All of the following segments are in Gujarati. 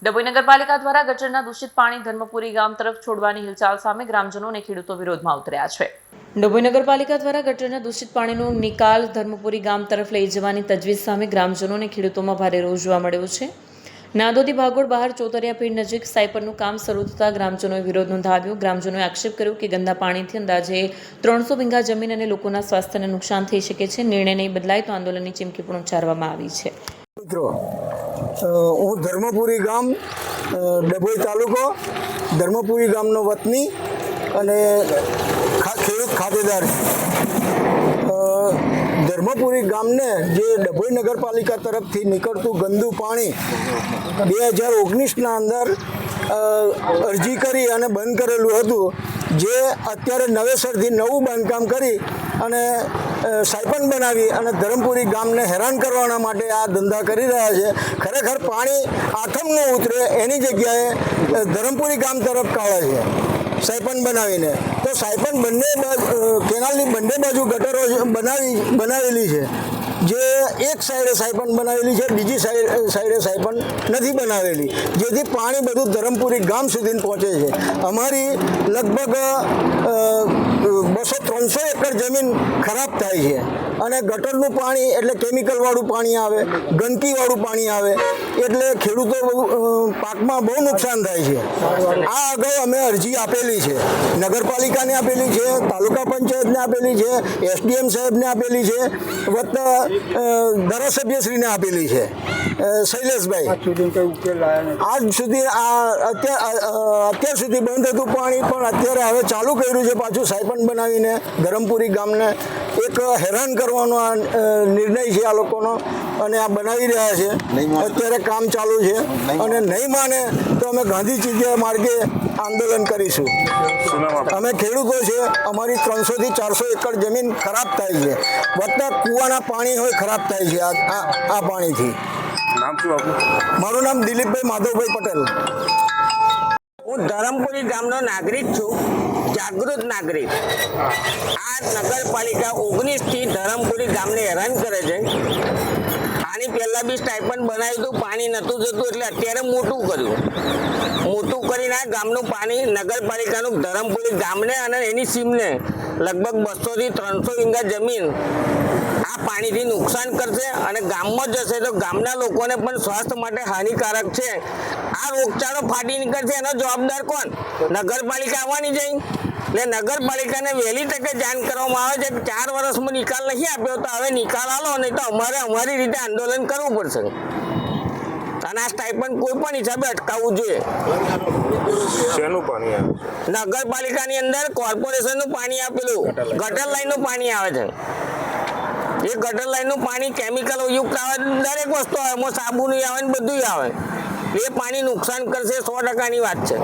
ડભોઈ નગરપાલિકા દ્વારા ગટરના દૂષિત પાણી ધર્મપુરી ગામ તરફ છોડવાની હિલચાલ સામે ગ્રામજનો અને ખેડૂતો વિરોધમાં ઉતર્યા છે। ડભોઈ નગરપાલિકા દ્વારા ગટરના દૂષિત પાણીનો નિકાલ ધર્મપુરી ગામ તરફ લઈ જવાની તજવીજ સામે ગ્રામજનો અને ખેડૂતોમાં ભારે રોષ જોવા મળ્યો છે। નાદોદી ભાગોળ બહાર ચોતરિયા પીર નજીક સાયપરનું કામ શરૂ થતાં ગ્રામજનોએ વિરોધ નોંધાવ્યો। ગ્રામજનોએ આક્ષેપ કર્યો કે ગંદા પાણીથી અંદાજે 300 વીઘા જમીન અને લોકોના સ્વાસ્થ્યને નુકસાન થઈ શકે છે। નિર્ણય નહીં બદલાય તો આંદોલનની ચીમકી પણ ઉચ્ચારવામાં આવી છે। મિત્રો, હું ધર્મપુરી ગામ ડભોઈ તાલુકો ધર્મપુરી ગામનો વતની અને ખેડૂત ખાતેદાર। ધર્મપુરી ગામને જે ડભોઈ નગરપાલિકા તરફથી નીકળતું ગંદુ પાણી 2019ના અંદર અરજી કરી અને બંધ કરેલું હતું, જે અત્યારે નવેસરથી નવું બાંધકામ કરી અને સાયપન બનાવી અને ધરમપુરી ગામને હેરાન કરવાના માટે આ ધંધા કરી રહ્યા છે। ખરેખર પાણી આથમ ન ઉતરે એની જગ્યાએ ધરમપુરી ગામ તરફ કાઢે છે સાયપન બનાવીને। તો સાયપન કેનાલની બંને બાજુ ગટરો બનાવેલી છે, જે એક સાઈડે સાયપન બનાવેલી છે, બીજી સાઈડે સાયપન નથી બનાવેલી, જેથી પાણી બધું ધરમપુરી ગામ સુધી પહોંચે છે। અમારી લગભગ 200-300 એકર જમીન ખરાબ થાય છે અને ગટરનું પાણી એટલે કેમિકલવાળું પાણી આવે, ગંદકીવાળું પાણી આવે, એટલે ખેડૂતો પાકમાં બહુ નુકસાન થાય છે। આ અગાઉ અમે અરજી આપેલી છે, નગરપાલિકાને આપેલી છે, તાલુકા પંચાયતને આપેલી છે, SDM સાહેબને આપેલી છે, વત્તા ધારાસભ્યશ્રીને આપેલી છે શૈલેષભાઈ। આજ સુધી અત્યાર સુધી બંધ હતું પાણી, પણ અત્યારે હવે ચાલુ કર્યું છે પાછું સાયપન બનાવીને ધરમપુરી ગામને એક હેરાન કરવાનો આ નિર્ણય છે આ લોકોનો, અને આ બનાવી રહ્યા છે। અત્યારે કામ ચાલુ છે અને નહીં માને તો અમે ગાંધી ચીજિયા માર્ગે આંદોલન કરીશું। અમે ખેડૂતો છે, અમારી 300 થી 400 એકર જમીન ખરાબ થાય છે, વત્તા કૂવાના પાણી હોય ખરાબ થાય છે આ પાણીથી। નામ શું આપનું? મારું નામ દિલીપભાઈ માધવભાઈ પટેલ। હું ધરમપુરી ગામનો નાગરિક છું, જાગૃત નાગરિક। આ નગરપાલિકા 19થી ધરમપુરી ગામને હેરાન કરે છે। આની પહેલાં બી સ્ટાઇપન્ડ બનાવ્યું હતું, પાણી નહોતું જતું, એટલે અત્યારે મોટું કર્યું। મોટું કરીને આ ગામનું પાણી નગરપાલિકાનું ધરમપુરી ગામને અને એની સીમને લગભગ 200 થી 300 વીઘા જમીન આ પાણીથી નુકસાન કરશે અને ગામમાં જશે તો ગામના લોકોને પણ સ્વાસ્થ્ય માટે હાનિકારક છે। આ રોગચાળો ફાટી નીકળશે, એનો જવાબદાર કોણ? નગરપાલિકા આવવાની છે, એટલે નગરપાલિકાને વહેલી તકે જાણ કરવામાં આવે છે કે 4 વર્ષમાં નિકાલ નહીં આપ્યો તો હવે નિકાલ આલો, નહીં તો અમારે અમારી રીતે આંદોલન કરવું પડશે અને આ સ્ટાઇપન્ડ કોઈ પણ હિસાબે અટકાવવું જોઈએ। શેનું પાણી આવે? નગરપાલિકાની અંદર કોર્પોરેશનનું પાણી આપેલું ગટર લાઈનનું પાણી આવે છે। એ ગટર લાઈનનું પાણી કેમિકલ યુક્ત આવે, દરેક વસ્તુ આવે, એમાં સાબુનું આવે ને બધું આવે, એ પાણી નુકસાન કરશે, 100%ની વાત છે।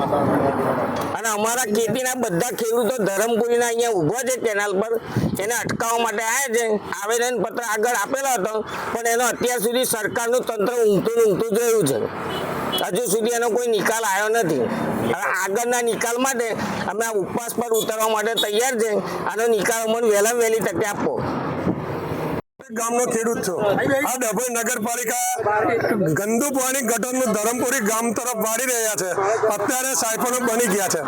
અને અમારા ખેતીના બધા ખેડૂતો ધરમપુરીના અહીંયા ઊભા છે કેનાલ પર, એને અટકાવવા માટે આવ્યા છે। આવેદન પત્ર આગળ આપેલો હતો, પણ એનો અત્યાર સુધી સરકારનું તંત્ર ઊંઘતું જોયું છે, હજુ સુધી એનો કોઈ નિકાલ આવ્યો નથી। હવે આગળના નિકાલ માટે અમે આ ઉપવાસ પર ઉતરવા માટે તૈયાર છે। આનો નિકાલ અમને વહેલા વહેલી તકે આપો। ગામનો ખેડૂત છું। આ ડભોઈ નગરપાલિકા ગંદુ પાણી ગટરનું ધરમપુરી ગામ તરફ વાળી રહ્યા છે। અત્યારે સાયપનો બની ગયા છે,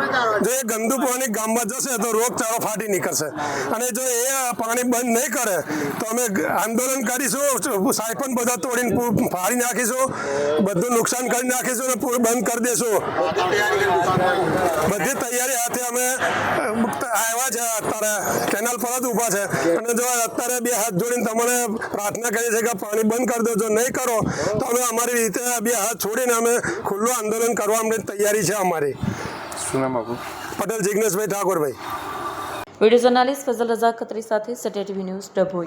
જો એ ગંદુ પાણી ગામમાં જશે તો રોગચાળો ફાટી નીકળશે, અને જો એ પાણી બંધ નહીં કરે તો અમે આંદોલન કરીશું, સાયપન બધા તોડીને ફાડી નાખીશું, બધું નુકસાન કરી નાખીશું અને પૂર બંધ કરી દઈશું। બધી તૈયારી હાથે અમે આવ્યા છે, અત્યારે કેનાલ પર જ ઊભા છે, અને જો અત્યારે 2 હાથ જોડીને તમને પ્રાર્થના કરી છે કે પાણી બંધ કરી દો, જો નહીં કરો તો અમે અમારી રીતે 2 હાથ છોડીને અમે ખુલ્લું આંદોલન કરવા અમને તૈયારી છે અમારી। શું નામ આપનું? પટેલ જિગ્નેશભાઈ ઠાકોરભાઈ। વિડીયો જર્નાલિસ્ટ ફઝલ રઝા ખત્રી સાથે સત્ય ટીવી ન્યૂઝ ડભોઈ।